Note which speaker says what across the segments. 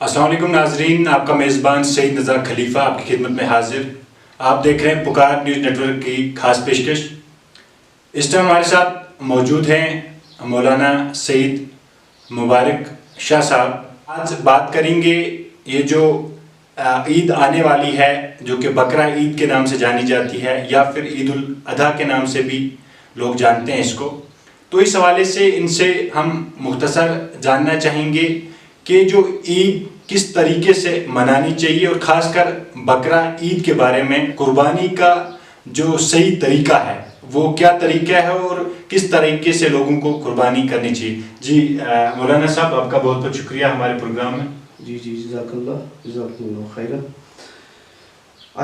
Speaker 1: السلام علیکم ناظرین، آپ کا میزبان سعید نذار خلیفہ آپ کی خدمت میں حاضر۔ آپ دیکھ رہے ہیں پکار نیوز نیٹ ورک کی خاص پیشکش۔ اس ٹائم ہمارے ساتھ موجود ہیں مولانا سعید مبارک شاہ صاحب۔ آج بات کریں گے یہ جو عید آنے والی ہے، جو کہ بقرہ عید کے نام سے جانی جاتی ہے یا پھر عید الاضحیٰ کے نام سے بھی لوگ جانتے ہیں اس کو، تو اس حوالے سے ان سے ہم مختصر جاننا چاہیں گے کہ جو عید کس طریقے سے منانی چاہیے، اور خاص کر بقرہ عید کے بارے میں قربانی کا جو صحیح طریقہ ہے وہ کیا طریقہ ہے اور کس طریقے سے لوگوں کو قربانی کرنی چاہیے۔ جی مولانا صاحب، آپ کا بہت بہت شکریہ ہمارے پروگرام میں۔
Speaker 2: جی جزاک اللہ خیرا۔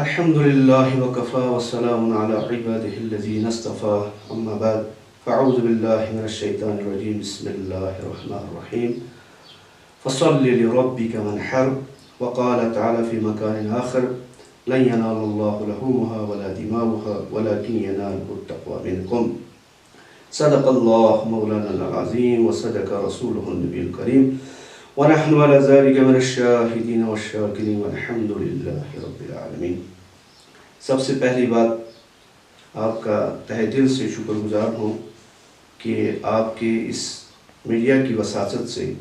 Speaker 2: الحمدللہ وکفا والسلام علی عبادہ الذین اصطفیٰ، اما بعد فاعوذ باللہ من الشیطان الرجیم، بسم اللہ الرحمن الرحیم۔ فصل لربک وانحر، وقال تعالی فی مکان آخر لن ینال اللہ لحومها ولا دماؤها ولكن ینالہ التقوی منکم۔ صدق اللہ مولانا العظیم وصدق رسولہ النبی الکریم، ونحن على ذلك من الشاہدین والشاکرین والحمد للہ رب العالمین۔ سب سے پہلی بات، آپ کا تہ دل سے شکر گزار ہوں کہ آپ کے اس میڈیا کی وساطت سے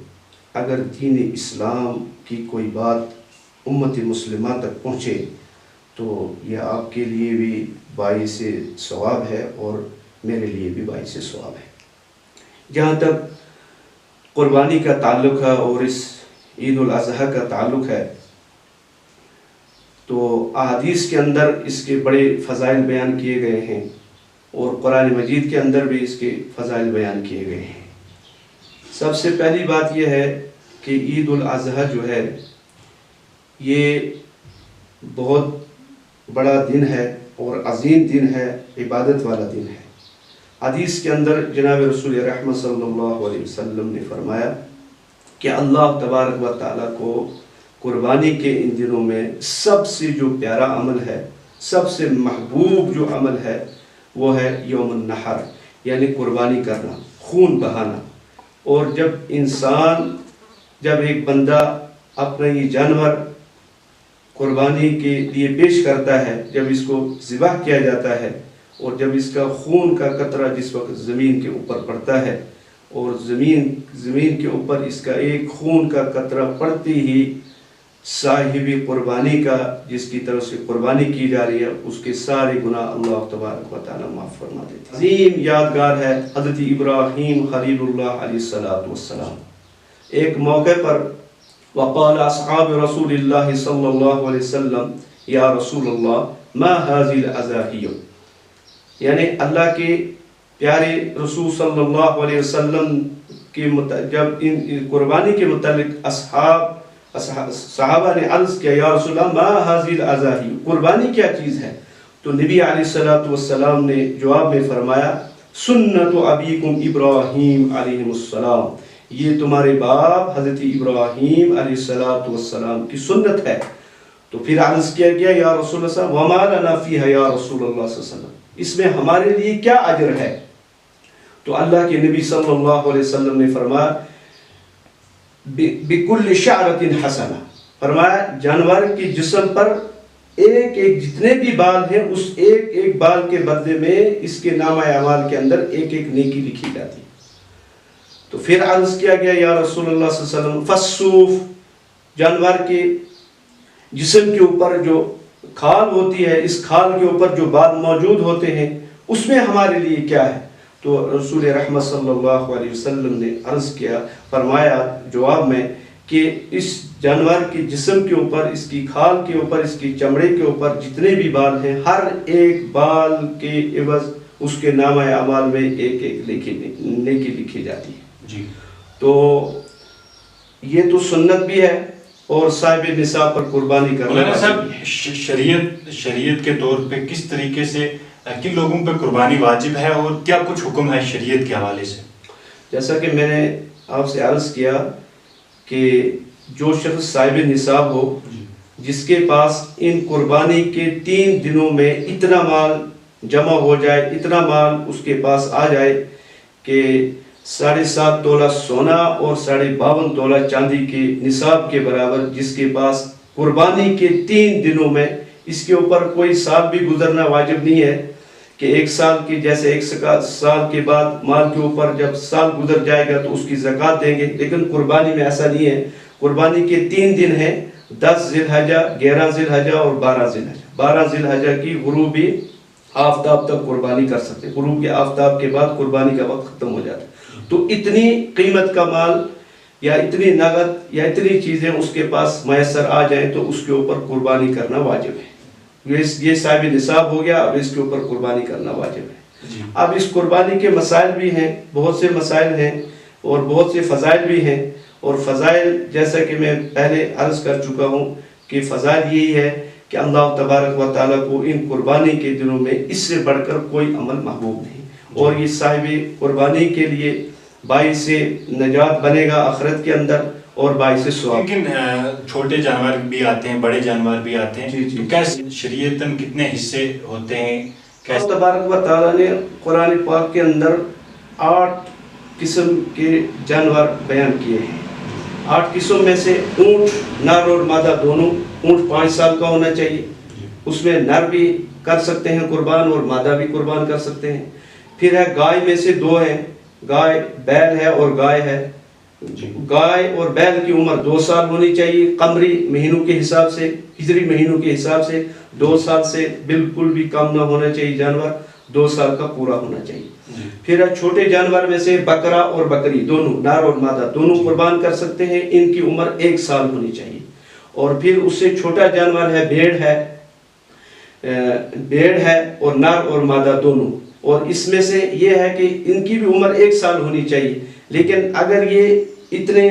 Speaker 2: اگر دین اسلام کی کوئی بات امت مسلمہ تک پہنچے تو یہ آپ کے لیے بھی باعث ثواب ہے اور میرے لیے بھی باعث ثواب ہے۔ جہاں تک قربانی کا تعلق ہے اور اس عید الاضحیٰ کا تعلق ہے تو احادیث کے اندر اس کے بڑے فضائل بیان کیے گئے ہیں اور قرآن مجید کے اندر بھی اس کے فضائل بیان کیے گئے ہیں۔ سب سے پہلی بات یہ ہے کہ عید الاضحیٰ جو ہے یہ بہت بڑا دن ہے اور عظیم دن ہے، عبادت والا دن ہے۔ حدیث کے اندر جناب رسول رحمت صلی اللہ علیہ وسلم نے فرمایا کہ اللہ تبارک و تعالیٰ کو قربانی کے ان دنوں میں سب سے جو پیارا عمل ہے، سب سے محبوب جو عمل ہے وہ ہے یوم النحر، یعنی قربانی کرنا، خون بہانا۔ اور جب ایک بندہ اپنا یہ جانور قربانی کے لیے پیش کرتا ہے، جب اس کو ذبح کیا جاتا ہے اور جب اس کا خون کا قطرہ جس وقت زمین کے اوپر پڑتا ہے اور زمین کے اوپر اس کا ایک خون کا قطرہ پڑتے ہی صاحب قربانی کا، جس کی طرف سے قربانی کی جا رہی ہے، اس کے سارے گناہ اللہ تبارک و تعالیٰ معاف فرما دیتے ہیں۔ عظیم یادگار ہے حضرت ابراہیم خلیل اللہ علیہ السلام۔ ایک موقع پر وقال اصحاب رسول اللہ صلی اللہ علیہ وسلم یا رسول اللہ ما هذه الاضاحی، یعنی اللہ کے پیارے رسول صلی اللہ علیہ وسلم کے جب ان قربانی کے متعلق صحابہ نے عرض کیا یا رسول اللہ ما هذه الاضاحی، قربانی کیا چیز ہے؟ تو نبی علیہ السلام نے جواب میں فرمایا سنت ابیکم ابراہیم علیہ السلام، یہ تمہارے باپ حضرت ابراہیم علیہ السلام کی سنت ہے۔ تو پھر عرض کیا گیا یا رسول اللہ وما لنا فیہا یا رسول اللہ صلی اللہ علیہ وسلم، اس میں ہمارے لیے کیا اجر ہے؟ تو اللہ کے نبی صلی اللہ علیہ وسلم نے فرمایا بکل شعرۃ حسنہ، فرمایا جانور کے جسم پر ایک ایک جتنے بھی بال ہیں اس ایک ایک بال کے بدلے میں اس کے نامہ اعمال کے اندر ایک ایک نیکی لکھی جاتی ہے۔ تو پھر عرض کیا گیا یا رسول اللہ صلی اللہ علیہ وسلم فالصوف، جانور کے جسم کے اوپر جو کھال ہوتی ہے، اس کھال کے اوپر جو بال موجود ہوتے ہیں اس میں ہمارے لیے کیا ہے؟ تو رسول رحمت صلی اللہ علیہ وسلم نے عرض کیا، فرمایا جواب میں کہ اس جانور کے جسم کے اوپر، اس کی کھال کے اوپر، اس کی چمڑے کے اوپر جتنے بھی بال ہیں، ہر ایک بال کے عوض اس کے نامہ اعمال میں ایک ایک نیکی لکھی جاتی ہے۔
Speaker 1: جی،
Speaker 2: تو یہ تو سنت بھی ہے اور صاحب نصاب پر قربانی کرنا۔
Speaker 1: مولانا صاحب، شریعت کے طور پہ کس طریقے سے کن لوگوں پہ قربانی واجب ہے اور کیا کچھ حکم ہے شریعت کے حوالے سے؟
Speaker 2: جیسا کہ میں نے آپ سے عرض کیا کہ جو شخص صاحب نصاب ہو، جس کے پاس ان قربانی کے 3 دنوں میں اتنا مال جمع ہو جائے، اتنا مال اس کے پاس آ جائے کہ 7.5 तोला सोना और 52.5 तोला चांदी के निसाब के बराबर, जिसके पास कुर्बानी के 3 दिनों में, इसके ऊपर कोई साल भी गुजरना वाजिब नहीं है कि 1 साल की, जैसे 1 साल के बाद माल के ऊपर जब साल गुजर जाएगा तो उसकी ज़कात देंगे, लेकिन कुर्बानी में ऐसा नहीं है। कुर्बानी के 3 दिन हैं, 10 ज़िलहज्जा, 11 ज़िलहज्जा और 12 ज़िलहज्जा। 12 ज़िलहज्जा की गुरूबी आफ्ताब तक कुर्बानी कर सकते हैं। गुरूब के आफ्ताब के बाद कुर्बानी का वक्त ख़त्म हो जाता है। तो इतनी कीमत का माल या इतनी नगद या इतनी चीज़ें उसके पास मैसर आ जाए तो उसके ऊपर कुर्बानी करना वाजिब है। ये साहिब निसाब हो गया, अब इसके ऊपर कुर्बानी करना वाजिब है। अब इस कुर्बानी के मसाइल भी हैं, बहुत से मसाइल हैं और बहुत से फ़ज़ाइल भी हैं। और फ़ज़ाइल जैसा कि मैं पहले अर्ज़ कर चुका हूँ कि फ़ज़ाइल यही है कि अल्लाह तबारक व तआला को इन कुर्बानी के दिनों में इससे बढ़कर कोई अमल महबूब नहीं। और ये साहिब कुर्बानी के लिए बाइस से नजात बनेगा आखिरत के अंदर और बाइस से सवाब।
Speaker 1: लेकिन छोटे जानवर भी आते हैं, बड़े जानवर भी आते हैं।
Speaker 2: जी।
Speaker 1: तो क्या शरीयतन कितने हिस्से होते हैं?
Speaker 2: अल्लाह तबारक व तआला ने कुरान पाक के अंदर 8 किस्म के जानवर बयान किए हैं। 8 किस्म में से ऊँट, नर और मादा दोनों। ऊँट 5 साल का होना चाहिए, उसमें नर भी कर सकते हैं कुर्बान और मादा भी कुर्बान कर सकते हैं। फिर है गाय में से 2 हैं, गाय बैल है और गाय है। गाय और बैल की उम्र 2 साल होनी चाहिए कमरी महीनों के हिसाब से, हिजरी महीनों के हिसाब से। 2 साल से बिल्कुल भी कम ना होना चाहिए जानवर, 2 साल का पूरा होना चाहिए। फिर है छोटे जानवर में से बकरा और बकरी दोनों, नर और मादा दोनों कुर्बान कर सकते हैं, इनकी उम्र 1 साल होनी चाहिए। और फिर उससे छोटा जानवर है भेड़ है और नर और मादा दोनों। और इसमें से ये है कि इनकी भी उम्र 1 साल होनी चाहिए। लेकिन अगर ये इतने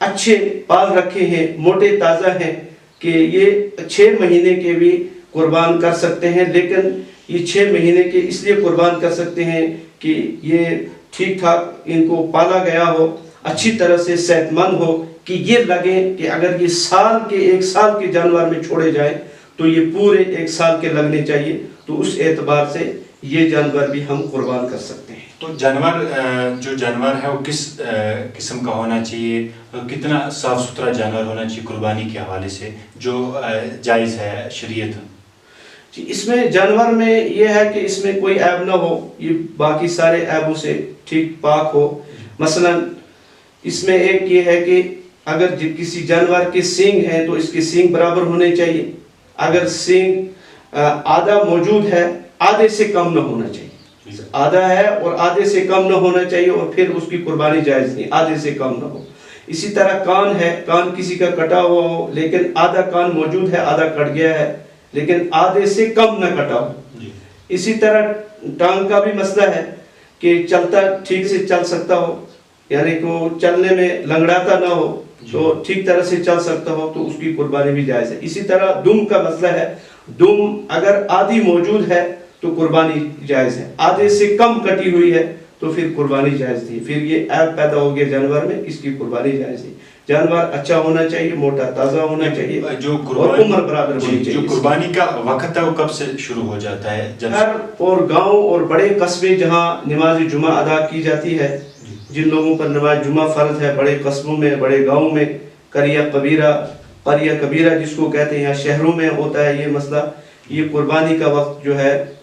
Speaker 2: अच्छे पाल रखे हैं, मोटे ताज़ा हैं कि ये 6 महीने के भी कुर्बान कर सकते हैं, लेकिन ये 6 महीने के इसलिए कुर्बान कर सकते हैं कि ये ठीक ठाक इनको पाला गया हो, अच्छी तरह से सेहतमंद हो, कि ये लगे कि अगर ये 1 साल के जानवर में छोड़े जाए तो ये पूरे 1 साल के लगने चाहिए। तो उस एतबार से ये जानवर भी हम कुर्बान कर सकते हैं।
Speaker 1: तो जो जानवर है वो किस किस्म का होना चाहिए और कितना साफ सुथरा जानवर होना चाहिए कुर्बानी के हवाले से जो जायज़ है शरीयत?
Speaker 2: जी, इसमें जानवर में ये है कि इसमें कोई ऐब ना हो, ये बाकी सारे ऐबों से ठीक पाक हो। मसलन इसमें एक ये है कि अगर किसी जानवर के सींग हैं तो इसके सींग बराबर होने चाहिए। अगर सींग आधा मौजूद है, आधे से कम न होना चाहिए। आधा है और आधे से कम न होना चाहिए और फिर उसकी कुर्बानी जायज़ नहीं, आधे से कम न हो। इसी तरह कान है, कान किसी का कटा हुआ हो लेकिन आधा कान मौजूद है, आधा कट गया है, लेकिन आधे से कम न कटा हो। इसी तरह टांग का भी मसला है कि चलता ठीक से चल सकता हो, यानी कि वो चलने में लंगड़ाता ना हो, तो ठीक तरह से चल सकता हो, तो उसकी कुर्बानी भी जायज़ है। इसी तरह दुम का मसला है, दुम अगर आधी मौजूद है तो कुर्बानी जायज़ है, आधे से कम कटी हुई है तो फिर कुर्बानी जायज़ नहीं। फिर ये ऐब पैदा हो गया जानवर में, इसकी कुर्बानी जायज़ नहीं। जानवर अच्छा होना चाहिए, मोटा ताज़ा होना चाहिए,
Speaker 1: जो
Speaker 2: और उम्र बराबर होनी चाहिए।
Speaker 1: जो कुर्बानी का वक्त है वो कब से शुरू हो जाता है?
Speaker 2: हर और गांव और बड़े कस्बे जहां नमाज जुमा अदा की जाती है, जिन लोगों पर नमाज जुमा फ़र्ज है, बड़े कस्बों में, बड़े गाँव में, करिया कबीरा जिसको कहते हैं, यहाँ शहरों में होता है ये मसला। ये कुर्बानी का वक्त जो है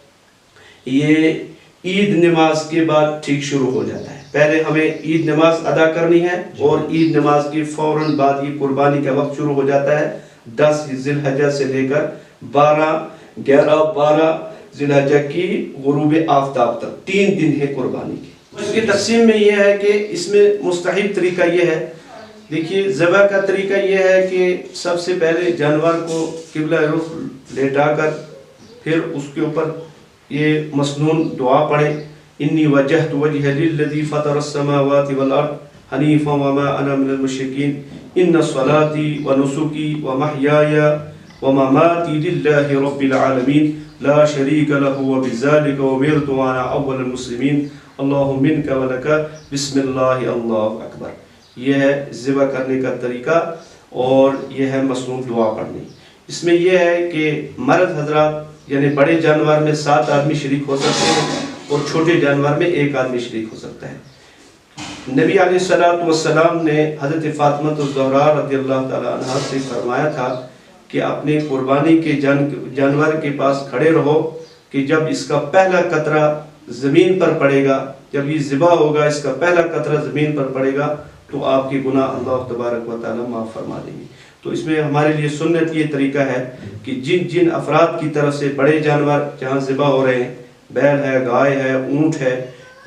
Speaker 2: ये ईद नमाज के बाद ठीक शुरू हो जाता है। पहले हमें ईद नमाज अदा करनी है और ईद नमाज के फौरन बाद ये कुर्बानी का वक्त शुरू हो जाता है। 10 ज़िलहज्जा से लेकर 11-12 ज़िलहज्जा की गुरूब आफ्ताब तक 3 दिन है कुर्बानी की। इसकी तकसीम में यह है कि इसमें मुस्तहिब तरीका यह है, देखिए ज़बह का तरीका यह है कि सबसे पहले जानवर को किबला रुख लेटाकर फिर उसके ऊपर ये मसनून दुआ पढ़े, इन्नी वजहतु वजहिया लिल्लज़ी फ़तरस्समावाति वल अर्द हनीफ़न वमा अना मिनल मुश्रिकीन इन्ना स्वलाती व नुसुकी व महयाया व ममाती लिल्लाहि रब्बिल आलमीन ला शरीका लहु व बिज़ालिका उमिरतु व अना अव्वलुल मुस्लिमीन अल्लाहु मिनका व लका बिस्मिल्लाहि अल्लाहु अकबर। यह है ज़िबा करने का तरीका और यह है मसनून दुआ पढ़नी। इसमें यह है कि मर्द हजरात यानी बड़े जानवर में 7 आदमी शरीक हो सकते हैं और छोटे जानवर में 1 आदमी शरीक हो सकता है। नबी अलैहिस्सलाम ने हज़रत फ़ातिमा ज़हरा रज़ियल्लाहु ताला अन्हा से फरमाया था कि अपने कुर्बानी के जानवर के पास खड़े रहो कि जब इसका पहला कतरा ज़मीन पर पड़ेगा, जब ये ज़िबा होगा, इसका पहला कतरा ज़मीन पर पड़ेगा तो आपके गुनाह अल्लाह तबारक व तआला माफ़ फरमा देंगे। तो इसमें हमारे लिए सुन्नत ये तरीका है कि जिन जिन अफराद की तरफ से बड़े जानवर जहाँ ज़िबा हो रहे हैं, बैल है, गाय है, ऊँट है,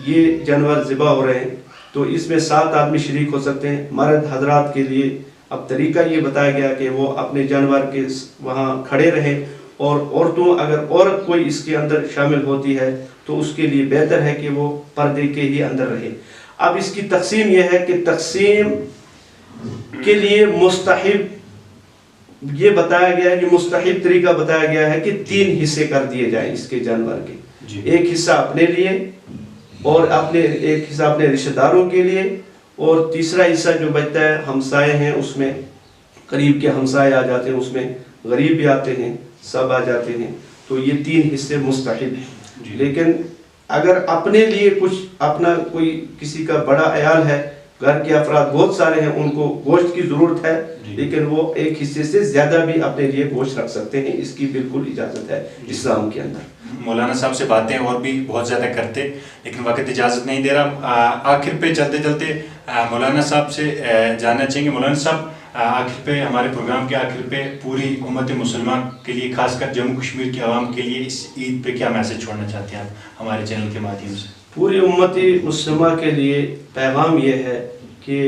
Speaker 2: ये जानवर ज़िबा हो रहे हैं, तो इसमें 7 आदमी शरीक हो सकते हैं। मर्द हजरात के लिए अब तरीका ये बताया गया कि वो अपने जानवर के वहाँ खड़े रहें, और औरतों, अगर औरत कोई इसके अंदर शामिल होती है तो उसके लिए बेहतर है कि वो पर्दे के ही अंदर रहे। अब इसकी तकसीम यह है कि तकसीम के लिए मुस्तहिब ये बताया गया है, ये मुस्तहिब तरीका बताया गया है कि 3 हिस्से कर दिए जाएं इसके जानवर के। एक हिस्सा अपने लिए, और एक हिस्सा अपने रिश्तेदारों के लिए, और तीसरा हिस्सा जो बचता है हमसाए हैं उसमें, करीब के हमसाए आ जाते हैं, उसमें गरीब भी आते हैं, सब आ जाते हैं, तो ये 3 हिस्से मुस्तहिब हैं। लेकिन अगर अपने लिए कुछ अपना कोई किसी का बड़ा अयाल है, घर के अफराद बहुत सारे हैं, उनको गोश्त की ज़रूरत है, लेकिन वो एक हिस्से से ज़्यादा भी अपने लिए गोश्त रख सकते हैं, इसकी बिल्कुल इजाज़त है इस्लाम के अंदर।
Speaker 1: मौलाना साहब से बातें और भी बहुत ज़्यादा करते, लेकिन वक्त इजाज़त नहीं दे रहा। आखिर पे चलते चलते मौलाना साहब से जानना चाहेंगे, मौलाना साहब आखिर पे, हमारे प्रोग्राम के आखिर पे पूरी उम्मत मुसलमान के लिए, खासकर जम्मू कश्मीर की आवाम के लिए इस ईद पे क्या मैसेज छोड़ना चाहते हैं आप हमारे चैनल के माध्यम से?
Speaker 2: पूरी उम्मत मुस्लिमा के लिए पैगाम ये है कि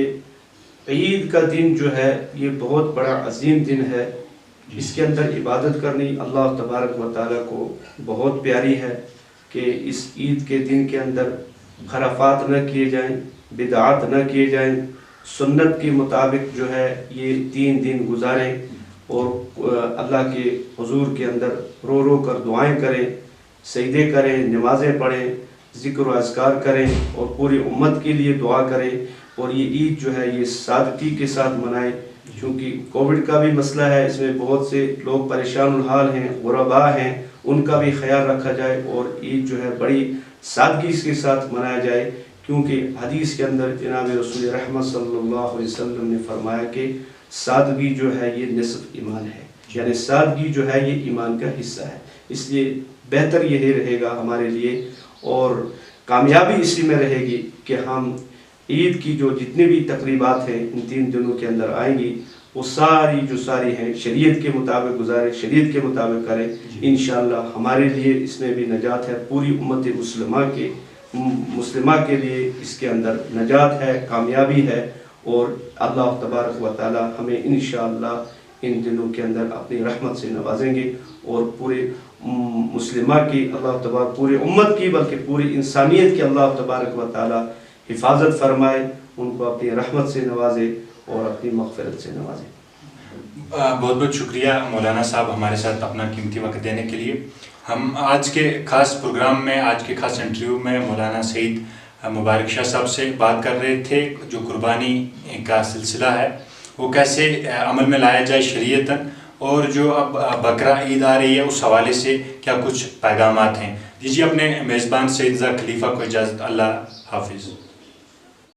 Speaker 2: ईद का दिन जो है ये बहुत बड़ा अजीम दिन है। इसके अंदर इबादत करनी अल्लाह तबारक व तआला को बहुत प्यारी है कि इस ईद के दिन के अंदर खराफात न किए जाएं, बिदआत न किए जाएं, सुन्नत के मुताबिक जो है ये 3 दिन गुजारें, और अल्लाह के हुजूर के अंदर रो रो कर दुआएं करें, सजदे करें, नमाज़ें पढ़ें, ज़िक्र व अज़कार करें, और पूरी उम्मत के लिए दुआ करें। और ये ईद जो है ये सादगी के साथ मनाएं, क्योंकि कोविड का भी मसला है, इसमें बहुत से लोग परेशान हाल हैं, गुरबा हैं, उनका भी ख्याल रखा जाए, और ईद जो है बड़ी सादगी के साथ मनाया जाए, क्योंकि हदीस के अंदर जनाब रसूल रहमत सल्लल्लाहु अलैहि वसल्लम ने फरमाया कि सादगी जो है ये निसफ ईमान है, यानी सादगी जो है ये ईमान का हिस्सा है। इसलिए बेहतर यही रहेगा हमारे लिए, और कामयाबी इसी में रहेगी कि हम ईद की जो जितनी भी तकरीबात हैं इन 3 दिनों के अंदर आएंगी, वो सारी जो सारी हैं शरीयत के मुताबिक गुजारें, शरीयत के मुताबिक करें। इंशाअल्लाह हमारे लिए इसमें भी नजात है, पूरी उम्मत मुस्लिमा के लिए इसके अंदर नजात है, कामयाबी है, और अल्लाह तबारक व तआला हमें इंशाअल्लाह इन दिनों के अंदर अपनी रहमत से नवाजेंगे, और पूरे मुस्लिमा की अल्लाह तबारक, पूरी उम्मत की, बल्कि पूरी इंसानियत की अल्लाह तबारक व तआला हिफाजत फरमाए, उनको अपनी रहमत से नवाजे और अपनी मग़फ़िरत से नवाजे।
Speaker 1: बहुत बहुत शुक्रिया मौलाना साहब हमारे साथ अपना कीमती वक्त देने के लिए। हम आज के ख़ास प्रोग्राम में, आज के ख़ास इंटरव्यू में मौलाना सईद मुबारक शाह साहब से बात कर रहे थे, जो कुर्बानी का सिलसिला है वो कैसे अमल में लाया जाए शरीयतन, और जो अब बकरा ईद आ रही है उस हवाले से क्या कुछ पैगामात हैं। दीजिए अपने मेज़बान सईद रज़ा खलीफ़ा को इजाज़त। अल्लाह हाफिज़।